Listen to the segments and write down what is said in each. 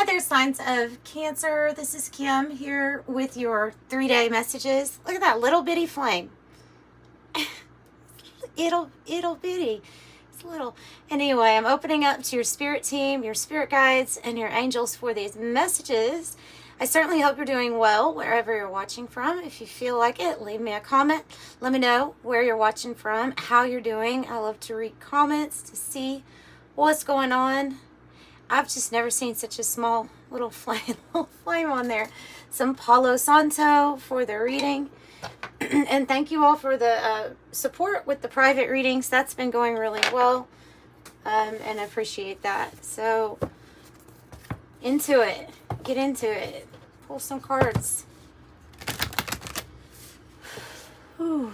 there, signs of Cancer. This is Kim here with your 3-day messages. Look at that little bitty flame. ittle bitty. It's little. Anyway, I'm opening up to your spirit team, your spirit guides, and your angels for these messages. I certainly hope you're doing well wherever you're watching from. If you feel like it, leave me a comment. Let me know where you're watching from, how you're doing. I love to read comments to see what's going on. I've just never seen such a small little flame on there. Some Palo Santo for the reading. And thank you all for the support with the private readings. That's been going really well. And I appreciate that. So, into it. Get into it. Pull some cards. Whew.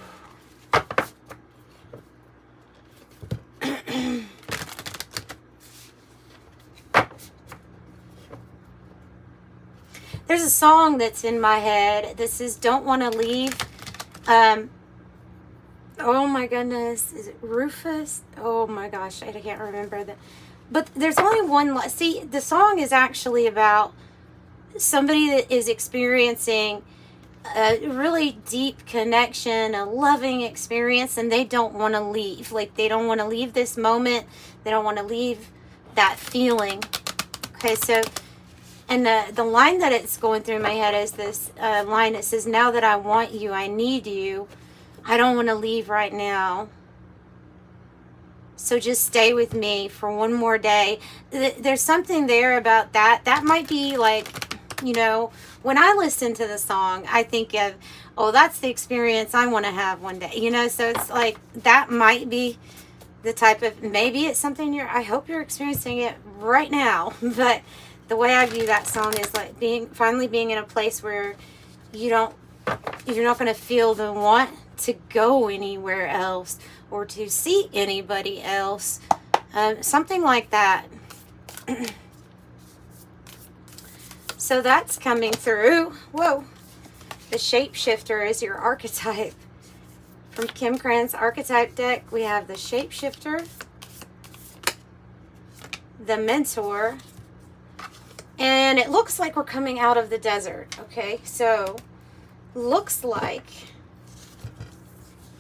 There's a song that's in my head. This is Don't Want to Leave. Oh my goodness. Is it Rufus? Oh my gosh. I can't remember that. But there's only one. See, the song is actually about somebody that is experiencing a really deep connection, a loving experience, and they don't want to leave. Like, they don't want to leave this moment. They don't want to leave that feeling. Okay, so... And the line that it's going through my head is this line that says, now that I want you, I need you. I don't want to leave right now. So just stay with me for one more day. There's something there about that. That might be like, you know, when I listen to the song, I think of, oh, that's the experience I want to have one day. You know, so it's like, that might be the type of, maybe it's something I hope you're experiencing it right now. But the way I view that song is like finally being in a place where you're not going to feel the want to go anywhere else or to see anybody else. Something like that. So that's coming through. Whoa. The Shapeshifter is your archetype. From Kim Krans archetype deck, we have the Shapeshifter, the Mentor, and it looks like we're coming out of the desert. Okay, so looks like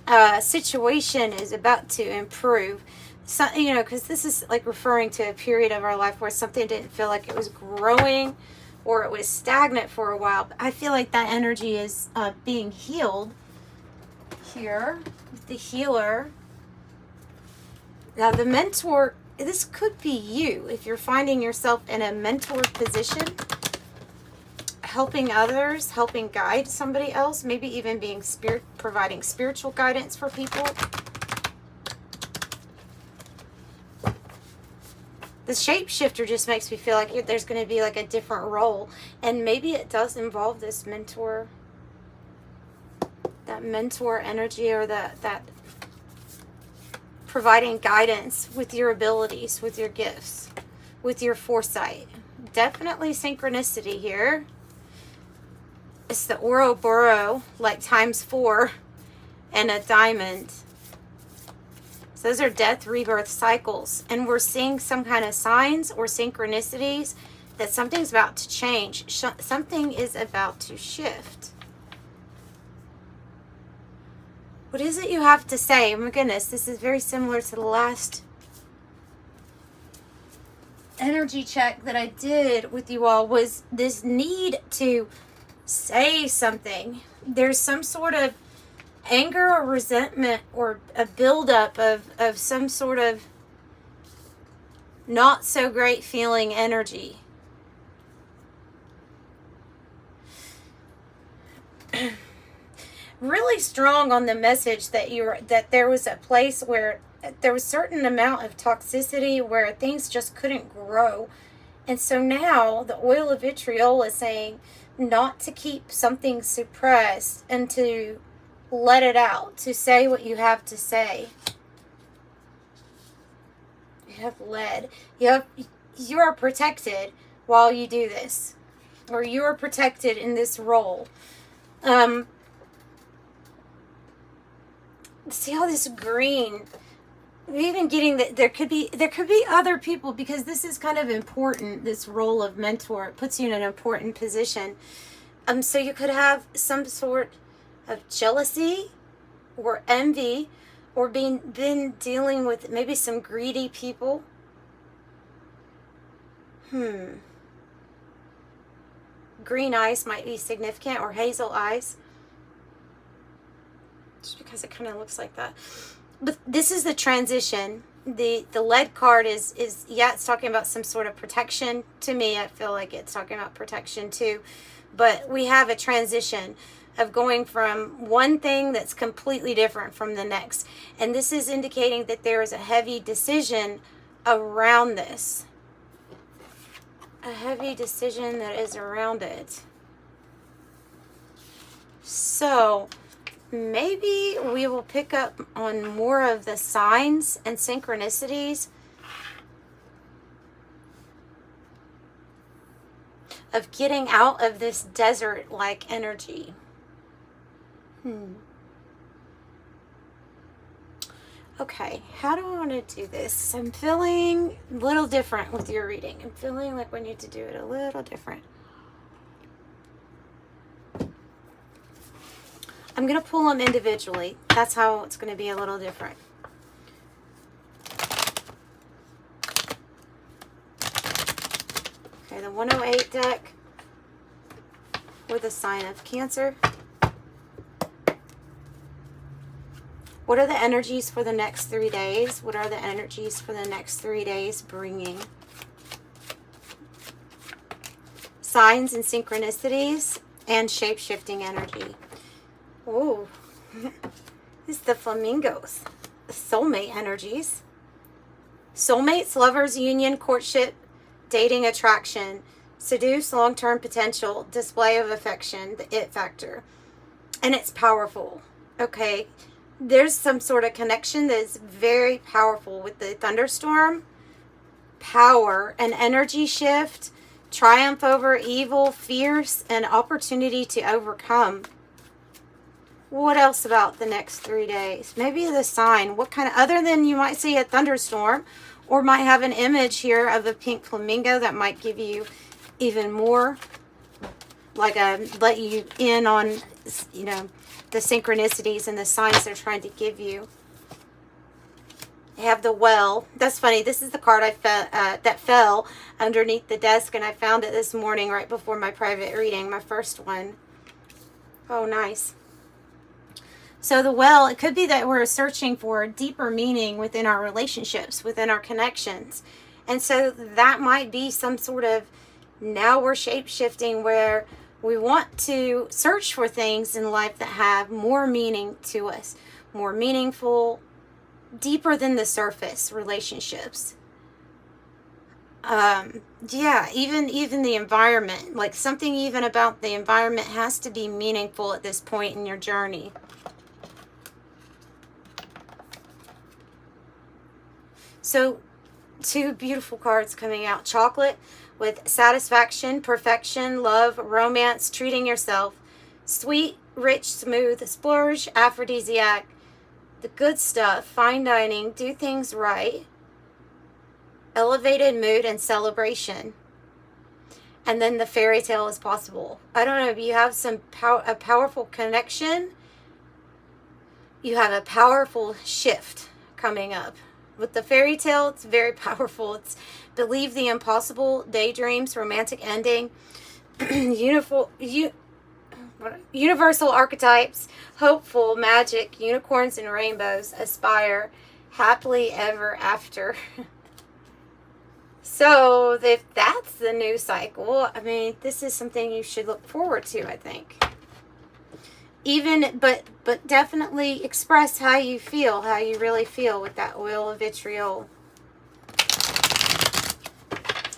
a situation is about to improve. So, you know, because this is like referring to a period of our life where something didn't feel like it was growing or it was stagnant for a while. But I feel like that energy is being healed here with the healer. Now the Mentor, this could be you if you're finding yourself in a mentor position, helping others, helping guide somebody else, maybe even being providing spiritual guidance for people. The Shapeshifter just makes me feel like there's going to be like a different role, and maybe it does involve this mentor, that mentor energy, or that providing guidance with your abilities, with your gifts, with your foresight. Definitely synchronicity here. It's the Ouroboros, like ×4, and a diamond. So those are death, rebirth cycles. And we're seeing some kind of signs or synchronicities that something's about to change. Something is about to shift. What is it you have to say? Oh my goodness, this is very similar to the last energy check that I did with you all, was this need to say something. There's some sort of anger or resentment or a buildup of some sort of not so great feeling energy. Really strong on the message that there was a place where there was a certain amount of toxicity where things just couldn't grow. And so now the oil of vitriol is saying not to keep something suppressed and to let it out, to say what you have to say. You have led. You are protected while you do this, or you are protected in this role. See how this green even getting that there could be other people, because this is kind of important, this role of mentor. It puts you in an important position. So you could have some sort of jealousy or envy, or been dealing with maybe some greedy people. Green eyes might be significant, or hazel eyes, just because it kind of looks like that. But this is the transition. The lead card is yeah, it's talking about some sort of protection. To me, I feel like it's talking about protection too. But we have a transition of going from one thing that's completely different from the next. And this is indicating that there is a heavy decision around this. A heavy decision that is around it. So maybe we will pick up on more of the signs and synchronicities of getting out of this desert-like energy. Okay, how do I want to do this? I'm feeling a little different with your reading. I'm feeling like we need to do it a little different. I'm going to pull them individually. That's how it's going to be a little different. Okay, the 108 deck with a sign of Cancer. What are the energies for the next 3 days? What are the energies for the next 3 days bringing? Signs and synchronicities and shape-shifting energy. Oh, this is the flamingos. Soulmate energies. Soulmates, lovers, union, courtship, dating, attraction, seduce, long-term potential, display of affection, the it factor. And it's powerful. Okay. There's some sort of connection that is very powerful with the thunderstorm. Power, an energy shift, triumph over evil, fierce, and opportunity to overcome. What else about the next 3 days? Maybe the sign. What kind of, other than you might see a thunderstorm, or might have an image here of a pink flamingo that might give you even more, like let you in on, you know, the synchronicities and the signs they're trying to give you. You have the well. That's funny. This is the card that fell underneath the desk, and I found it this morning right before my private reading, my first one. Oh, nice. So the well, it could be that we're searching for deeper meaning within our relationships, within our connections. And so that might be some sort of, now we're shape-shifting, where we want to search for things in life that have more meaning to us, more meaningful, deeper than the surface relationships. Yeah, even the environment, like something even about the environment has to be meaningful at this point in your journey. So, two beautiful cards coming out. Chocolate with satisfaction, perfection, love, romance, treating yourself. Sweet, rich, smooth, splurge, aphrodisiac. The good stuff, fine dining, do things right. Elevated mood and celebration. And then the fairy tale is possible. I don't know if you have a powerful connection. You have a powerful shift coming up. With the fairy tale, it's very powerful. It's believe the impossible, daydreams, romantic ending, universal archetypes, hopeful, magic, unicorns and rainbows, aspire, happily ever after. So if that's the new cycle, I mean, this is something you should look forward to, I think. But definitely express how you feel, how you really feel with that oil of vitriol.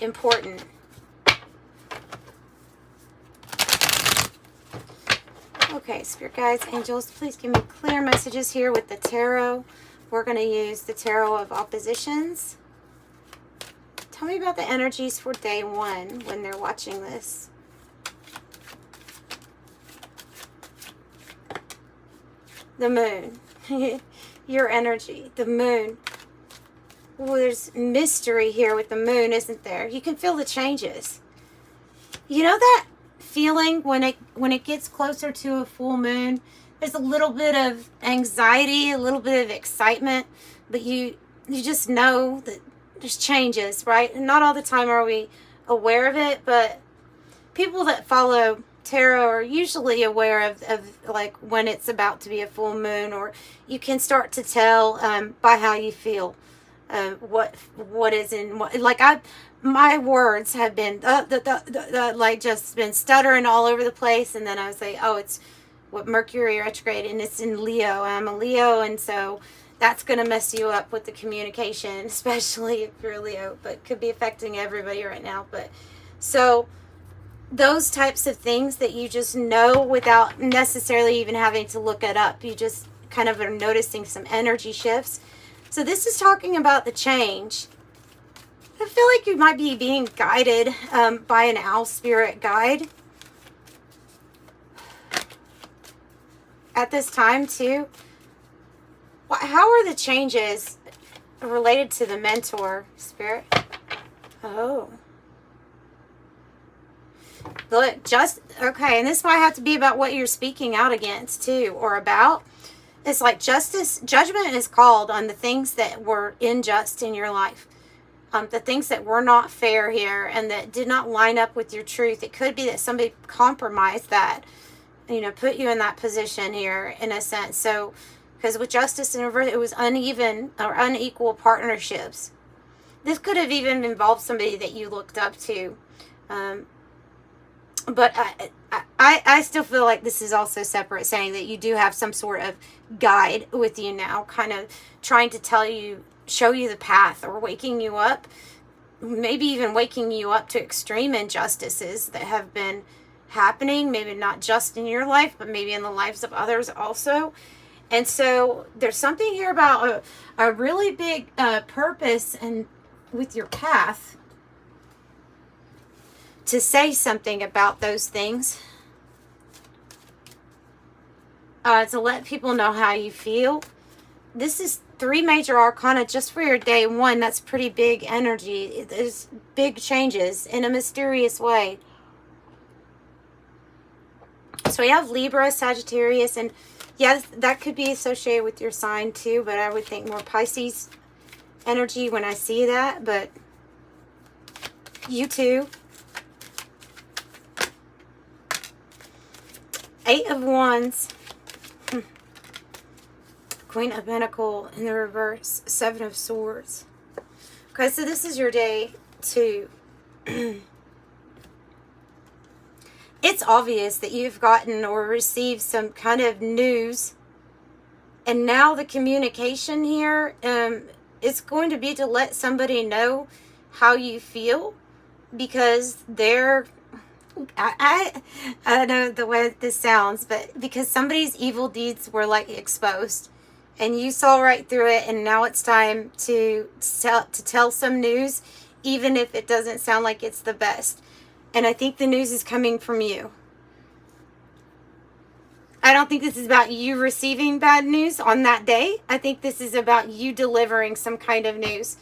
Important. Okay, Spirit Guides, Angels, please give me clear messages here with the tarot. We're going to use the Tarot of Oppositions. Tell me about the energies for day 1 when they're watching this. The moon. Your energy. The moon. Well, there's mystery here with the moon, isn't there? You can feel the changes. You know that feeling when it gets closer to a full moon? There's a little bit of anxiety, a little bit of excitement, but you just know that there's changes, right? And not all the time are we aware of it, but people that follow tarot are usually aware of like when it's about to be a full moon, or you can start to tell by how you feel what is in what. Like my words have been like just been stuttering all over the place, and then I was like, oh, it's what Mercury retrograde, and it's in Leo. I'm a Leo, and so that's going to mess you up with the communication, especially if you're a Leo, but could be affecting everybody right now. But so those types of things that you just know without necessarily even having to look it up, you just kind of are noticing some energy shifts. So this is talking about the change. I feel like you might be being guided by an owl spirit guide at this time too. How are the changes related to the mentor spirit? Oh. Look, okay, and this might have to be about what you're speaking out against too, or about. It's like judgment is called on the things that were unjust in your life. The things that were not fair here and that did not line up with your truth. It could be that somebody compromised that, put you in that position here in a sense. So, because with justice in reverse, it was uneven or unequal partnerships. This could have even involved somebody that you looked up to. But I still feel like this is also separate, saying that you do have some sort of guide with you now, kind of trying to show you the path, or waking you up, maybe even waking you up to extreme injustices that have been happening, maybe not just in your life, but maybe in the lives of others also. And so there's something here about a really big purpose and with your path to say something about those things, to let people know how you feel. This is 3 major arcana just for your day 1. That's pretty big energy. There's big changes in a mysterious way. So we have Libra, Sagittarius, and yes, that could be associated with your sign too, but I would think more Pisces energy when I see that, but you too. 8 of Wands. Queen of Pentacles in the reverse. 7 of Swords. Okay, so this is your day 2. It's obvious that you've gotten or received some kind of news. And now the communication here, it's going to be to let somebody know how you feel. Because they're... I don't know the way this sounds, but because somebody's evil deeds were like exposed and you saw right through it, and now it's time to tell some news, even if it doesn't sound like it's the best. And I think the news is coming from you. I don't think this is about you receiving bad news on that day. I think this is about you delivering some kind of news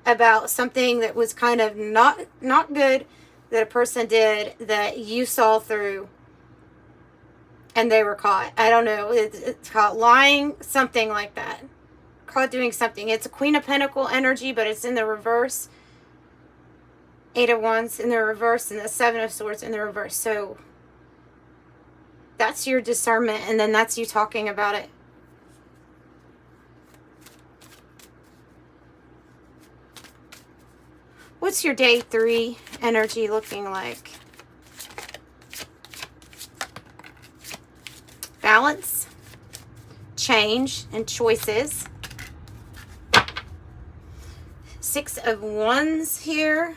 about something that was kind of not good, that a person did that you saw through and they were caught. I don't know. It's caught lying, something like that. Caught doing something. It's a Queen of Pentacles energy, but it's in the reverse. 8 of Wands in the reverse, and the 7 of Swords in the reverse. So that's your discernment, and then that's you talking about it. What's your day 3 energy looking like? Balance, change, and choices. 6 of Wands here.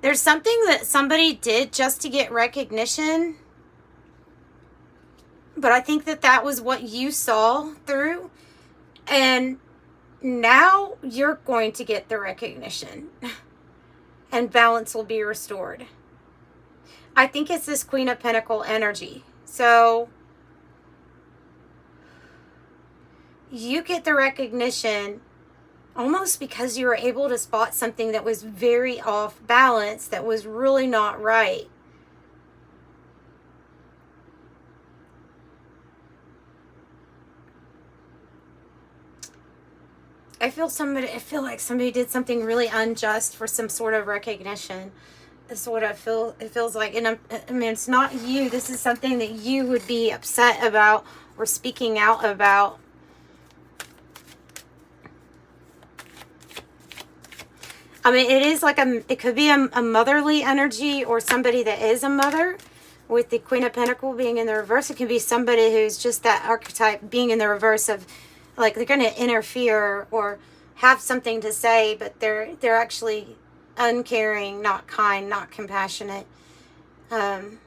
There's something that somebody did just to get recognition. But I think that was what you saw through. And now you're going to get the recognition. And balance will be restored. I think it's this Queen of Pentacles energy. So you get the recognition almost because you were able to spot something that was very off balance, that was really not right. I feel like somebody did something really unjust for some sort of recognition. That's what I feel. It feels like, and I mean, it's not you. This is something that you would be upset about or speaking out about. I mean, it is like it could be a motherly energy, or somebody that is a mother. With the Queen of Pentacles being in the reverse, it can be somebody who's just that archetype being in the reverse of, like, they're going to interfere or have something to say, but they're actually uncaring, not kind, not compassionate. And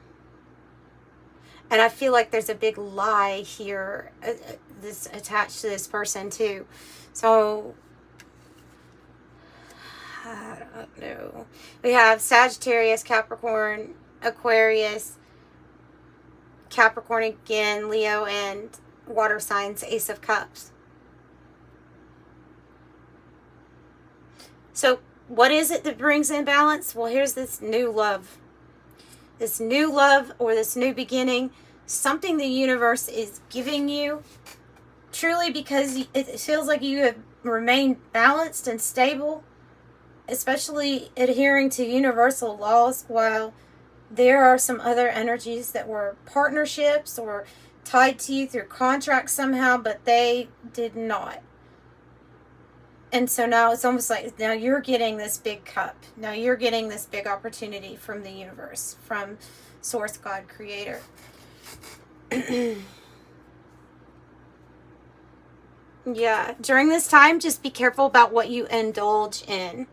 I feel like there's a big lie here, this attached to this person too. So I don't know. We have Sagittarius, Capricorn, Aquarius, Capricorn again, Leo, and water signs, Ace of Cups. So what is it that brings in balance? Well, here's this new love. This new love, or this new beginning, something the universe is giving you, truly, because it feels like you have remained balanced and stable, especially adhering to universal laws, while there are some other energies that were partnerships or tied to you through contracts somehow, but they did not. And so now it's almost like, now you're getting this big cup. Now you're getting this big opportunity from the universe, from Source, God, Creator. Yeah, during this time, just be careful about what you indulge in.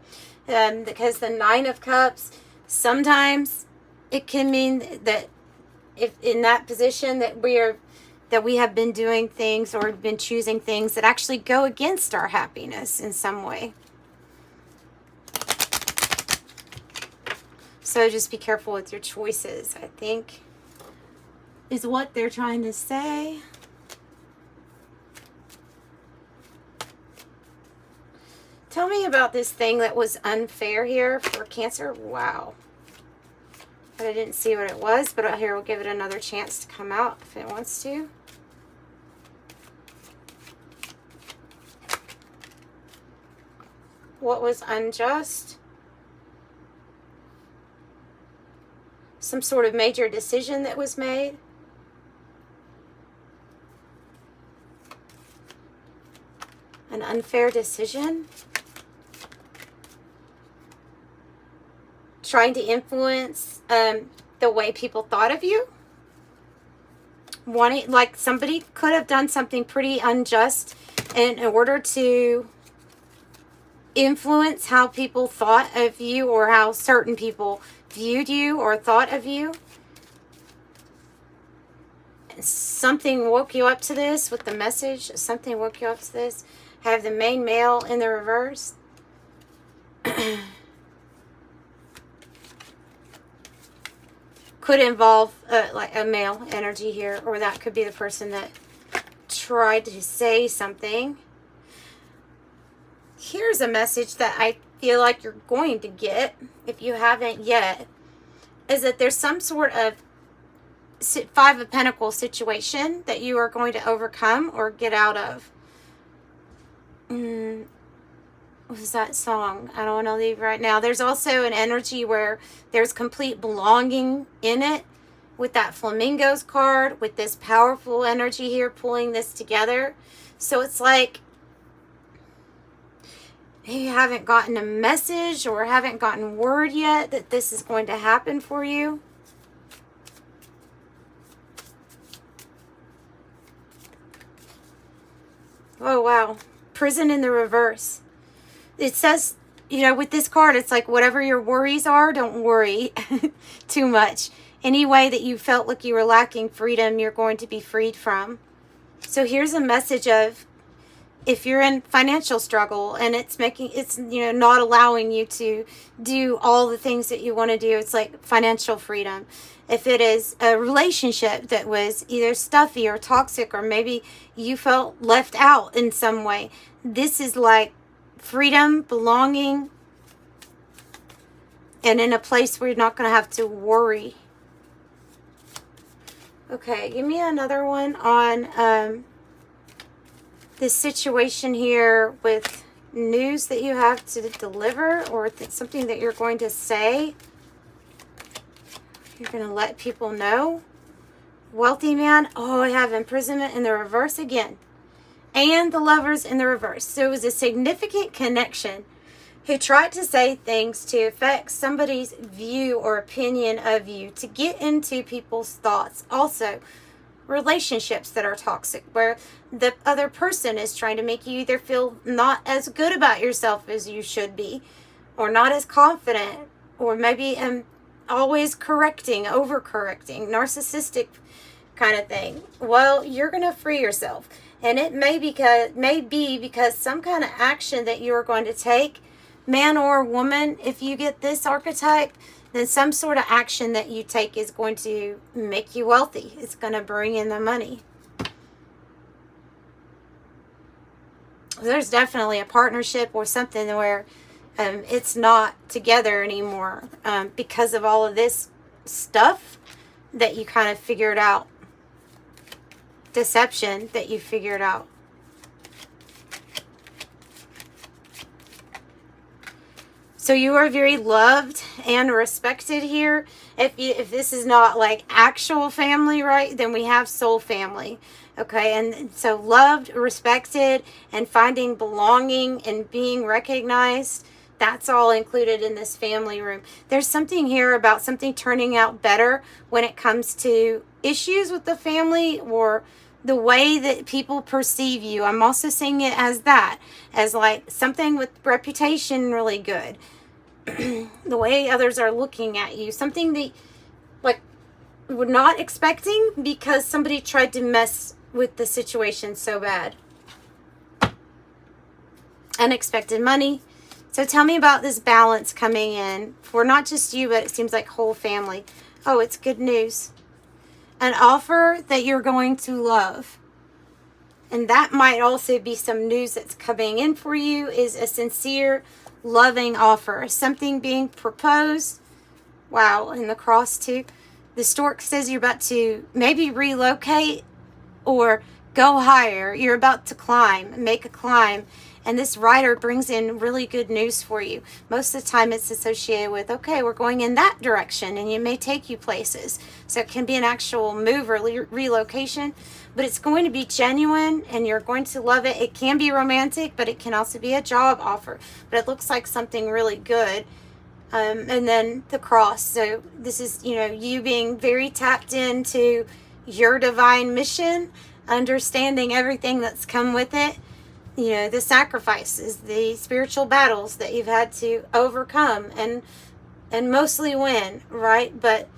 Because the Nine of Cups, sometimes it can mean that if in that position that we have been doing things or been choosing things that actually go against our happiness in some way. So just be careful with your choices, I think, is what they're trying to say. Tell me about this thing that was unfair here for Cancer. Wow. But I didn't see what it was, but here, we'll give it another chance to come out if it wants to. What was unjust? Some sort of major decision that was made. An unfair decision. Trying to influence the way people thought of you. Wanting, like, somebody could have done something pretty unjust in order to influence how people thought of you, or how certain people viewed you or thought of you. Something woke you up to this with the message. Something woke you up to this. Have the main male in the reverse. Could involve like a male energy here, or that could be the person that tried to say something. Here's a message that I feel like you're going to get, if you haven't yet, is that there's some sort of Five of Pentacles situation that you are going to overcome or get out of. What was that song? I don't want to leave right now. There's also an energy where there's complete belonging in it, with that flamingos card, with this powerful energy here pulling this together. So it's like you haven't gotten a message or haven't gotten word yet that this is going to happen for you. Oh, wow. Prison in the reverse. It says, you know, with this card, it's like whatever your worries are, don't worry too much. Any way that you felt like you were lacking freedom, you're going to be freed from. So here's a message of, if you're in financial struggle and it's not allowing you to do all the things that you want to do, it's like financial freedom. If it is a relationship that was either stuffy or toxic, or maybe you felt left out in some way, this is like freedom, belonging, and in a place where you're not going to have to worry. Okay, give me another one on this situation here with news that you have to deliver, or something that you're going to say. You're going to let people know. Wealthy man. Oh, I have imprisonment in the reverse again. And the Lovers in the reverse. So it was a significant connection who tried to say things to affect somebody's view or opinion of you, to get into people's thoughts. Also, relationships that are toxic, where the other person is trying to make you either feel not as good about yourself as you should be, or not as confident, or maybe always correcting, overcorrecting, narcissistic kind of thing. Well, you're going to free yourself. And it may be because some kind of action that you're going to take, man or woman, if you get this archetype, then some sort of action that you take is going to make you wealthy. It's going to bring in the money. There's definitely a partnership or something where it's not together anymore because of all of this stuff that you kind of figured out. Deception that you figured out. So you are very loved and respected here. If this is not like actual family, right, then we have soul family. Okay, and so loved, respected, and finding belonging and being recognized, that's all included in this family room. There's something here about something turning out better when it comes to issues with the family or the way that people perceive you. I'm also seeing it as that, as like something with reputation really good. The way others are looking at you. Something that like we're not expecting because somebody tried to mess with the situation so bad. Unexpected money. So tell me about this balance coming in for not just you, but it seems like whole family. Oh, it's good news. An offer that you're going to love. And that might also be some news that's coming in for you, is a sincere, loving offer. Something being proposed. Wow, and the cross too. The stork says you're about to maybe relocate or go higher. You're about to climb, make a climb. And this rider brings in really good news for you. Most of the time it's associated with, okay, we're going in that direction, and it may take you places. So it can be an actual move or relocation, but it's going to be genuine and you're going to love it. It can be romantic, but it can also be a job offer. But it looks like something really good. And then the cross. So this is, you being very tapped into your divine mission, understanding everything that's come with it. The sacrifices, the spiritual battles that you've had to overcome and mostly win, right? But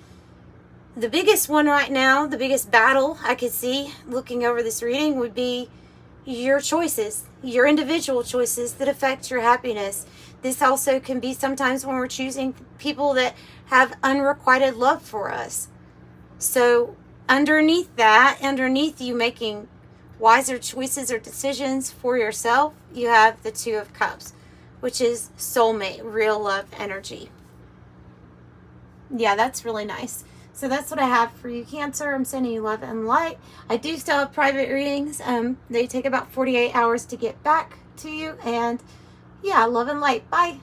the biggest one right now, the biggest battle I could see looking over this reading would be your choices, your individual choices that affect your happiness. This also can be sometimes when we're choosing people that have unrequited love for us. So underneath you making wiser choices or decisions for yourself, you have the Two of Cups, which is soulmate, real love energy. Yeah, that's really nice. So that's what I have for you, Cancer. I'm sending you love and light. I do still have private readings. They take about 48 hours to get back to you. And yeah, love and light. Bye.